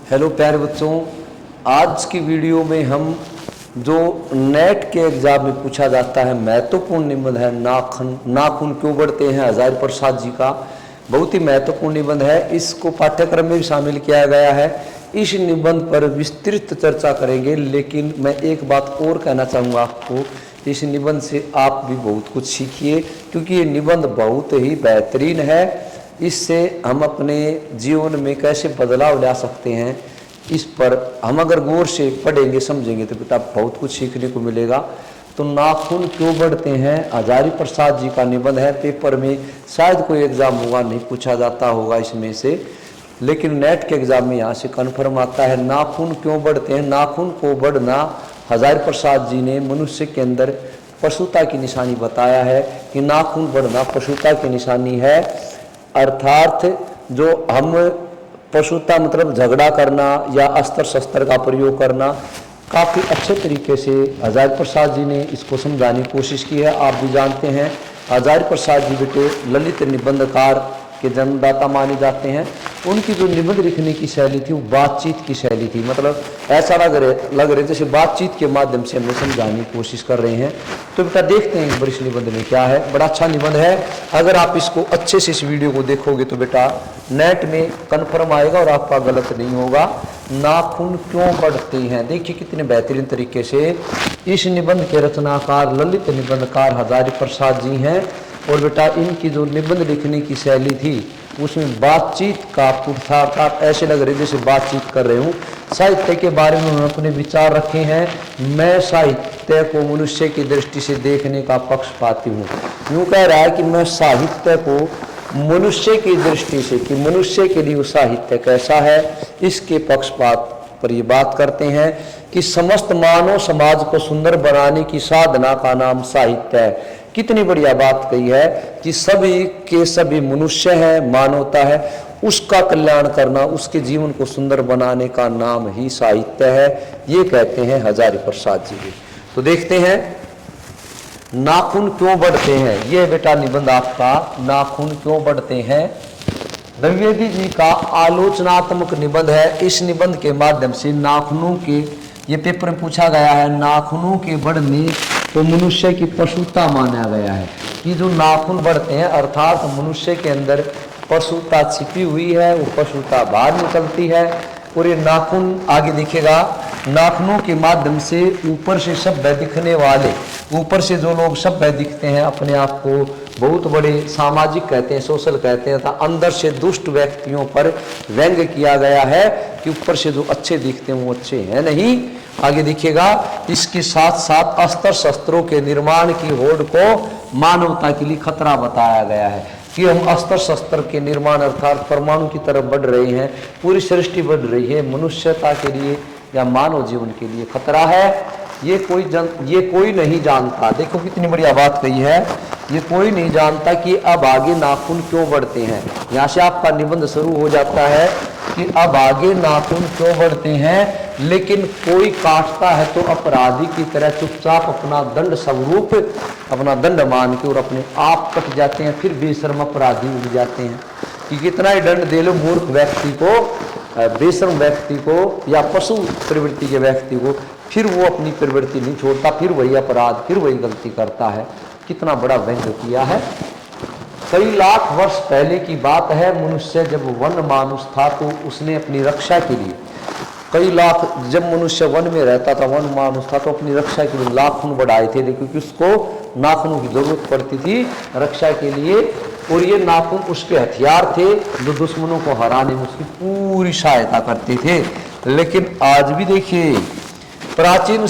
Hello प्यारे बच्चों, आज की वीडियो में हम जो नेट के एग्जाम में पूछा जाता है महत्वपूर्ण निबंध है नाखून क्यों बढ़ते हैं, हजारी प्रसाद जी का बहुत ही महत्वपूर्ण निबंध है। इसको पाठ्यक्रम में भी शामिल किया गया है। इस निबंध पर विस्तृत चर्चा करेंगे, लेकिन मैं एक बात और कहना चाहूँगा आपको, इस निबंध से आप भी बहुत कुछ सीखिए, क्योंकि ये निबंध बहुत ही बेहतरीन है। इससे हम अपने जीवन में कैसे बदलाव ला सकते हैं, इस पर हम अगर गौर से पढ़ेंगे समझेंगे तो बेटा बहुत कुछ सीखने को मिलेगा। तो नाखून क्यों बढ़ते हैं, हजारी प्रसाद जी का निबंध है। पेपर में शायद कोई एग्जाम होगा, नहीं पूछा जाता होगा इसमें से, लेकिन नेट के एग्जाम में यहाँ से कन्फर्म आता है। नाखून क्यों बढ़ते हैं, नाखून को बढ़ना हजारी प्रसाद जी ने मनुष्य के अंदर पशुता की निशानी बताया है कि नाखून बढ़ना पशुता की निशानी है। अर्थात जो हम पशुता मतलब झगड़ा करना या अस्त्र शस्त्र का प्रयोग करना, काफ़ी अच्छे तरीके से हजारी प्रसाद जी ने इसको समझाने की कोशिश की है। आप भी जानते हैं हजारी प्रसाद जी बेटे ललित निबंधकार के जन्मदाता माने जाते हैं। उनकी जो निबंध लिखने की शैली थी वो बातचीत की शैली थी, मतलब ऐसा लग रहे जैसे बातचीत के माध्यम से हमें समझाने की कोशिश कर रहे हैं। तो बेटा देखते हैं इस निबंध में क्या है। बड़ा अच्छा निबंध है, अगर आप इसको अच्छे से इस वीडियो को देखोगे तो बेटा नेट में कन्फर्म आएगा और आपका गलत नहीं होगा। नाखून क्यों बढ़ते हैं, देखिए कितने बेहतरीन तरीके से इस निबंध के रचनाकार ललित निबंधकार हजारी प्रसाद जी हैं। और बेटा इनकी जो निबंध लिखने की शैली थी उसमें बातचीत का पुरुषार्थ, ऐसे लग रहे जैसे बातचीत कर रहे हूँ। साहित्य के बारे में उन्होंने अपने विचार रखे हैं। मैं साहित्य को मनुष्य की दृष्टि से देखने का पक्षपाती हूँ। यूँ कह रहा है कि मैं साहित्य को मनुष्य की दृष्टि से, कि मनुष्य के लिए वो साहित्य कैसा है, इसके पक्षपात पर ये बात करते हैं कि समस्त मानव समाज को सुंदर बनाने की साधना का नाम साहित्य है। कितनी बढ़िया बात कही है कि सभी के सभी मनुष्य है, मानवता है, उसका कल्याण करना, उसके जीवन को सुंदर बनाने का नाम ही साहित्य है, ये कहते हैं हजारी प्रसाद जी। तो देखते हैं नाखून क्यों बढ़ते हैं। ये बेटा निबंध आपका नाखून क्यों बढ़ते हैं द्विवेदी जी का आलोचनात्मक निबंध है। इस निबंध के माध्यम से नाखूनों के, ये पेपर में पूछा गया है, नाखूनों के बढ़ने तो मनुष्य की पशुता माना गया है कि जो नाखून बढ़ते हैं अर्थात मनुष्य के अंदर पशुता छिपी हुई है, वो पशुता बाहर निकलती है। और ये नाखून आगे दिखेगा, नाखूनों के माध्यम से ऊपर से सभ्य दिखने वाले, ऊपर से जो लोग सभ्य दिखते हैं, अपने आप को बहुत बड़े सामाजिक कहते हैं, सोशल कहते हैं, अंदर से दुष्ट व्यक्तियों पर व्यंग्य किया गया है कि ऊपर से जो अच्छे दिखते हैं वो अच्छे हैं नहीं। आगे दिखेगा इसके साथ साथ अस्त्र शस्त्रों के निर्माण की होड़ को मानवता के लिए खतरा बताया गया है कि हम अस्त्र शस्त्र के निर्माण अर्थात परमाणु की तरफ बढ़ रहे हैं, पूरी सृष्टि बढ़ रही है, मनुष्यता के लिए या मानव जीवन के लिए खतरा है। ये कोई नहीं जानता। देखो कितनी बढ़िया बात कही है, ये कोई नहीं जानता कि अब आगे नाखून क्यों बढ़ते हैं। यहाँ से आपका निबंध शुरू हो जाता है कि अब आगे नाखून क्यों बढ़ते हैं, लेकिन कोई काटता है तो अपराधी की तरह चुपचाप अपना दंड स्वरूप, अपना दंड मान के और अपने आप कट जाते हैं, फिर बेशर्म अपराधी उग जाते हैं कि कितना ही दंड दे लो मूर्ख व्यक्ति को, बेशर्म व्यक्ति को या पशु प्रवृत्ति के व्यक्ति को, फिर वो अपनी प्रवृत्ति नहीं छोड़ता, फिर वही अपराध, फिर वही गलती करता है। कितना बड़ा व्यंग्य किया है। कई लाख वर्ष पहले की बात है, मनुष्य जब वन मानुष था तो उसने अपनी रक्षा के लिए, कई लाख, जब मनुष्य वन में रहता था, वन मानुष था, तो अपनी रक्षा के लिए नाखून बढ़ाए थे, क्योंकि उसको नाखूनों की जरूरत पड़ती थी रक्षा के लिए। और ये नाखून उसके हथियार थे जो दुश्मनों को हराने में उसकी पूरी सहायता करते थे। लेकिन आज भी देखिए प्राचीन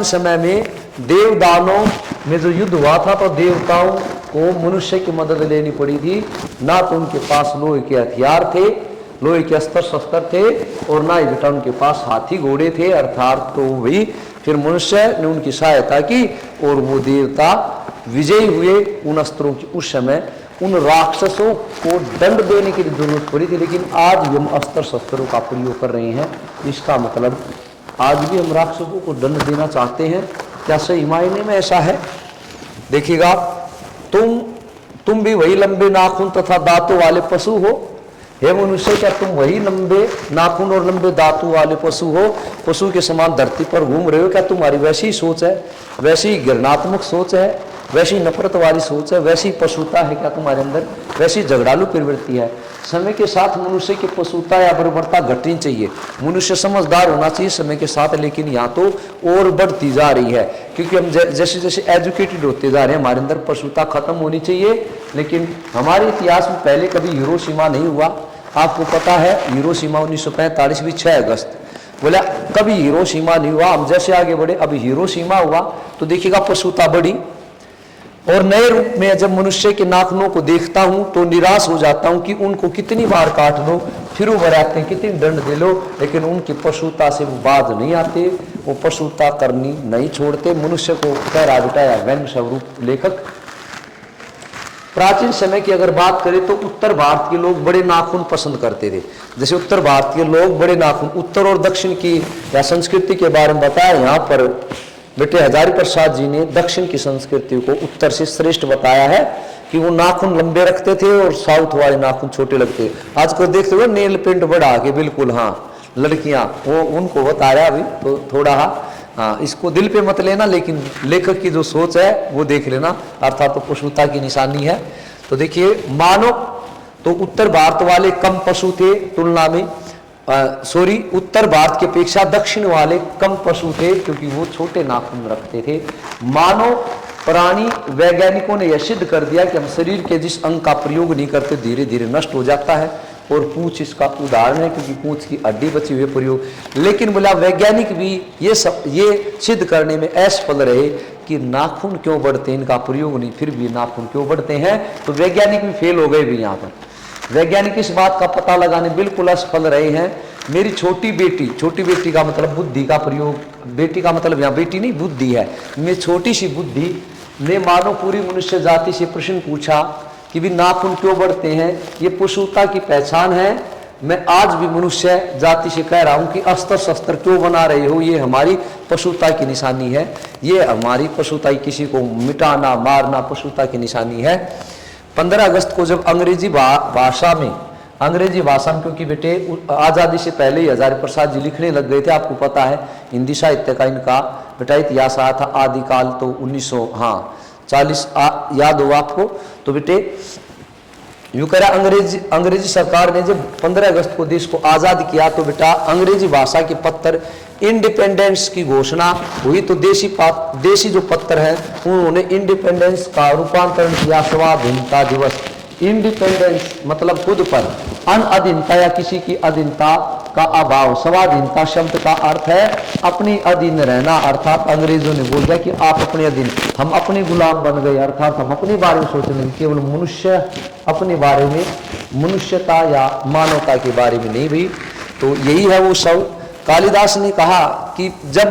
समय में देवदानों में जो युद्ध हुआ था तो देवताओं को मनुष्य की मदद लेनी पड़ी थी। ना तो उनके पास लोहे के हथियार थे, लोहे के अस्त्र शस्त्र थे, और ना ही बेटा उनके पास हाथी घोड़े थे, अर्थात तो भी फिर मनुष्य ने उनकी सहायता की और वो देवता विजयी हुए उन अस्त्रों की। उस समय उन राक्षसों को दंड देने की जरूरत पड़ी थी, लेकिन आज हम अस्त्र शस्त्रों का प्रयोग कर रहे हैं। इसका मतलब आज भी हम राक्षसों को दंड देना चाहते हैं क्या? सही मायने में ऐसा है। देखिएगा तुम भी वही लंबे नाखून तथा दांतों वाले पशु हो, हे मनुष्य, क्या तुम वही लंबे नाखून और लंबे दांतों वाले पशु हो? पशु के समान धरती पर घूम रहे हो? क्या तुम्हारी वैसी ही सोच है, वैसी घृणात्मक सोच है, वैसी नफरत वाली सोच है, वैसी पशुता है क्या तुम्हारे अंदर, वैसी झगड़ालू प्रवृत्ति है? समय के साथ मनुष्य की पशुता या बर्बरता घटनी चाहिए। मनुष्य समझदार होना चाहिए समय के साथ, लेकिन यहाँ तो और बढ़ती जा रही है, क्योंकि हम जैसे जैसे एजुकेटेड होते जा रहे हैं, हमारे अंदर पशुता खत्म होनी चाहिए। लेकिन हमारे इतिहास में पहले कभी हिरोशिमा नहीं हुआ। आपको पता है हिरोशिमा 1945 भी 6 अगस्त, बोला कभी हिरोशिमा नहीं हुआ। हम जैसे आगे बढ़े, अभी हिरोशिमा हुआ तो देखिएगा पशुता बढ़ी। और नए रूप में जब मनुष्य के नाखूनों को देखता हूं तो निराश हो जाता हूं कि उनको कितनी बार काट लो, फिर वो आते हैं, कितनी दंड दे लो, लेकिन उनकी पशुता से वो बाज नहीं आते, वो पशुता करनी नहीं छोड़ते। मनुष्य को कह रहा बिठाया व्यंग स्वरूप लेखक। प्राचीन समय की अगर बात करें तो उत्तर भारत के लोग बड़े नाखून पसंद करते थे। जैसे उत्तर भारत के लोग बड़े नाखून, उत्तर और दक्षिण की या संस्कृति के बारे में बताया यहाँ पर बेटे हजारी प्रसाद जी ने दक्षिण की संस्कृति को उत्तर से श्रेष्ठ बताया है कि वो नाखून लंबे रखते थे और साउथ वाले नाखून छोटे लगते। आजकल देखते हुए नेल पेंट बढ़ा के बिल्कुल, हाँ लड़कियां वो उनको बता रहा अभी तो थोड़ा हाँ, इसको दिल पे मत लेना, लेकिन लेखक की जो सोच है वो देख लेना, अर्थात तो पशुता की निशानी है। तो देखिए मानव तो उत्तर भारत वाले कम पशु थे तुलना में, उत्तर भारत की अपेक्षा दक्षिण वाले कम पशु थे क्योंकि वो छोटे नाखून रखते थे। मानव प्राणी वैज्ञानिकों ने यह सिद्ध कर दिया कि हम शरीर के जिस अंग का प्रयोग नहीं करते धीरे धीरे नष्ट हो जाता है, और पूंछ इसका उदाहरण है क्योंकि पूंछ की हड्डी बची हुई प्रयोग। लेकिन बोला वैज्ञानिक भी ये सिद्ध करने में असफल रहे कि नाखून क्यों बढ़ते हैं, इनका प्रयोग नहीं फिर भी नाखून क्यों बढ़ते हैं, तो वैज्ञानिक भी फेल हो गए भी यहाँ पर। वैज्ञानिक इस बात का पता लगाने बिल्कुल असफल रहे हैं। मेरी छोटी बेटी का मतलब बुद्धि का प्रयोग, बेटी का मतलब यहाँ बेटी नहीं बुद्धि है, मेरी छोटी सी बुद्धि ने मानो पूरी मनुष्य जाति से प्रश्न पूछा कि भी नाखून क्यों बढ़ते हैं, ये पशुता की पहचान है। मैं आज भी मनुष्य जाति से कह रहा हूं कि अस्त्र शस्त्र क्यों बना रहे हो, ये हमारी पशुता की निशानी है, ये हमारी पशुता, किसी को मिटाना मारना पशुता की निशानी है। 15 अगस्त को जब अंग्रेजी भाषा में क्योंकि बेटे आज़ादी से पहले ही हजारी प्रसाद जी लिखने लग गए थे, आपको पता है हिंदी साहित्य का इनका बेटा इतिहास आया था आदिकाल, तो 1940 याद हो आपको। तो बेटे यूं कह रहा अंग्रेजी सरकार ने जब 15 अगस्त को देश को आज़ाद किया तो बेटा अंग्रेजी भाषा के पत्र इंडिपेंडेंस की घोषणा हुई, तो देशी जो पत्र है उन्होंने इंडिपेंडेंस का रूपांतरण किया स्वाधीनता दिवस। इंडिपेंडेंस मतलब खुद पर, अनअधीनता या किसी की अधीनता का अभाव। स्वाधीनता शब्द का अर्थ है अपनी अधीन रहना, अर्थात अंग्रेजों ने बोल दिया कि आप अपने अधीन, हम अपने गुलाम बन गए, अर्थात हम अपने बारे में सोचने लगे, केवल मनुष्य अपने बारे में, मनुष्यता या मानवता के बारे में नहीं भी। तो यही है वो सब। कालिदास ने कहा कि सब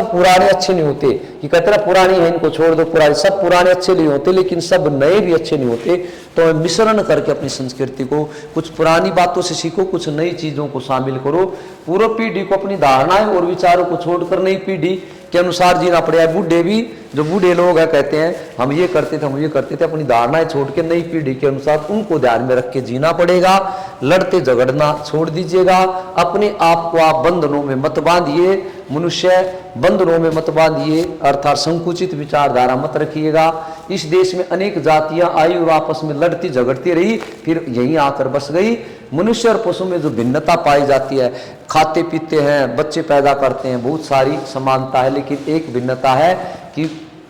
पुराने अच्छे नहीं होते, कि कहते पुरानी है इनको छोड़ दो, पुराने सब पुराने अच्छे नहीं होते, लेकिन सब नए भी अच्छे नहीं होते। तो मिश्रण करके अपनी संस्कृति को कुछ पुरानी बातों से सीखो, कुछ नई चीजों को शामिल करो। पूर्व पीढ़ी को अपनी धारणाएं और विचारों को छोड़कर नई पीढ़ी के अनुसार जीना पड़ेगा। बूढ़े भी, जो बूढ़े लोग हैं कहते हैं हम ये करते थे, अपनी धारणाएं छोड़ के नई पीढ़ी के अनुसार उनको ध्यान में रख के जीना पड़ेगा। लड़ते झगड़ना छोड़ दीजिएगा, अपने आप को आप बंधनों में मत बांधिए, मनुष्य बंधनों में मत बांधिए, अर्थात संकुचित विचारधारा मत रखिएगा। इस देश में अनेक जातियां आई और आपस में लड़ती झगड़ती रही, फिर यहीं आकर बस गई। मनुष्य और पशु में जो भिन्नता पाई जाती है, खाते पीते हैं, बच्चे पैदा करते हैं, बहुत सारी समानता है, लेकिन एक भिन्नता है कि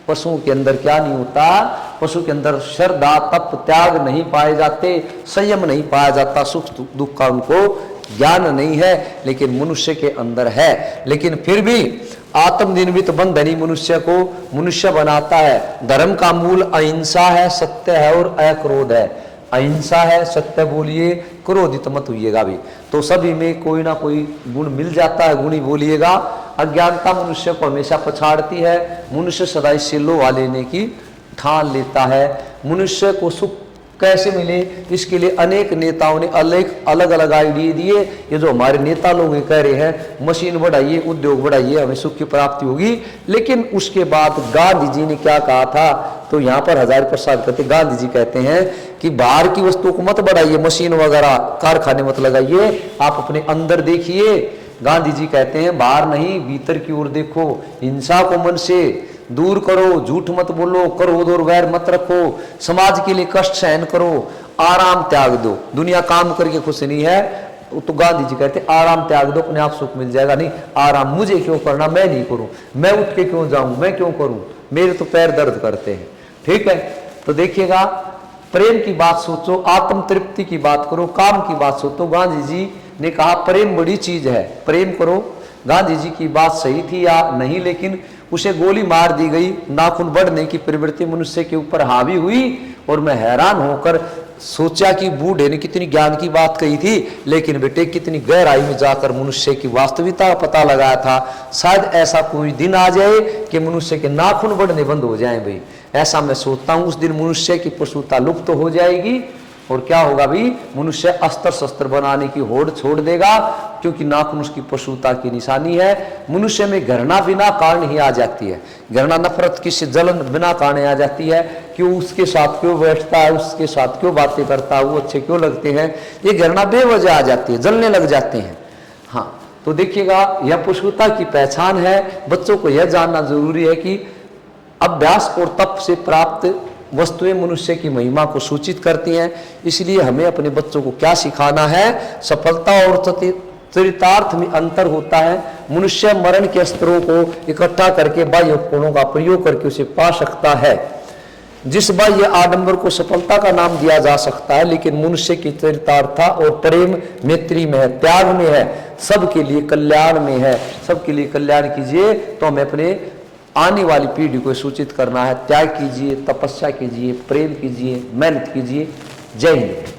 पशुओं के अंदर क्या नहीं होता, पशु के अंदर श्रद्धा तप त्याग नहीं पाए जाते, संयम नहीं पाया जाता, सुख दुख का उनको ज्ञान नहीं है, लेकिन मनुष्य के अंदर है। लेकिन फिर भी आत्मनिर्मित बंधन ही मनुष्य को मनुष्य बनाता है। धर्म का मूल अहिंसा है, सत्य है और अक्रोध है। अहिंसा है, सत्य बोलिए, क्रोधित मत होइएगा भी, तो सभी में कोई ना कोई गुण मिल जाता है, गुणी बोलिएगा। अज्ञानता मनुष्य को हमेशा पछाड़ती है, मनुष्य सदा इससे लोहा लेने की ठान लेता है। मनुष्य को सुख कैसे मिले, इसके लिए अनेक नेताओं ने अलग अलग आइडिया दिए। ये जो हमारे नेता लोग कह रहे हैं मशीन बढ़ाइए, उद्योग बढ़ाइए, हमें सुख की प्राप्ति होगी, लेकिन उसके बाद गांधी जी ने क्या कहा था, तो यहाँ पर हजारी प्रसाद कहते, गांधी जी कहते हैं कि बाहर की वस्तुओं को मत बढ़ाइए, मशीन वगैरह कारखाने मत लगाइए, आप अपने अंदर देखिए। गांधी जी कहते हैं बाहर नहीं भीतर की ओर देखो, हिंसा को मन से दूर करो, झूठ मत बोलो, क्रोध और वैर मत रखो, समाज के लिए कष्ट सहन करो, आराम त्याग दो। दुनिया काम करके खुश नहीं है, तो गांधी जी कहते हैं आराम त्याग दो, अपने आप सुख मिल जाएगा। नहीं, आराम मुझे क्यों करना, मैं नहीं करूं, मैं उठ के क्यों जाऊं, मैं क्यों करूं, मेरे तो पैर दर्द करते हैं। ठीक है, तो देखिएगा, प्रेम की बात सोचो, आत्म तृप्ति की बात करो, काम की बात सोचो। गांधी जी ने कहा प्रेम बड़ी चीज है, प्रेम करो। गांधी जी की बात सही थी या नहीं, लेकिन उसे गोली मार दी गई, नाखून बढ़ने की प्रवृत्ति मनुष्य के ऊपर हावी हुई। और मैं हैरान होकर सोचा कि बूढ़े ने कितनी ज्ञान की बात कही थी, लेकिन बेटे कितनी गहराई में जाकर मनुष्य की वास्तविकता का पता लगाया था। शायद ऐसा कोई दिन आ जाए कि मनुष्य के नाखून बढ़ने बंद हो जाएं भाई, ऐसा मैं सोचता हूं। उस दिन मनुष्य की पशुता लुप्त हो जाएगी और क्या होगा भी, मनुष्य अस्त्र शस्त्र बनाने की होड़ छोड़ देगा, क्योंकि नाखून उसकी पशुता की निशानी है। मनुष्य में घृणा बिना कारण ही आ जाती है, घृणा नफरत किसी जलन बिना कारण आ जाती है। क्यों उसके साथ क्यों बैठता है, उसके साथ क्यों बातें करता है, वो अच्छे क्यों लगते हैं, ये घृणा बेवजह आ जाती है, जलने लग जाते हैं। हाँ, तो देखिएगा, यह पशुता की पहचान है। बच्चों को यह जानना जरूरी है कि अभ्यास और तप से प्राप्त वस्तुएं मनुष्य की महिमा को सूचित करती हैं। इसलिए हमें अपने बच्चों को क्या सिखाना है, सफलता और चरितार्थ में अंतर होता है। मनुष्य मरण के अस्त्रों को इकट्ठा करके बाह्य उपकरणों का प्रयोग करके उसे पा सकता है। जिस बाह्य आडंबर को सफलता का नाम दिया जा सकता है, लेकिन मनुष्य की चरितार्थ और प्रेम मैत्री में है, त्याग में है, सबके लिए कल्याण में है। सबके लिए कल्याण कीजिए, तो हमें अपने आने वाली पीढ़ी को सूचित करना है, त्याग कीजिए, तपस्या कीजिए, प्रेम कीजिए, मेहनत कीजिए। जय हिंद।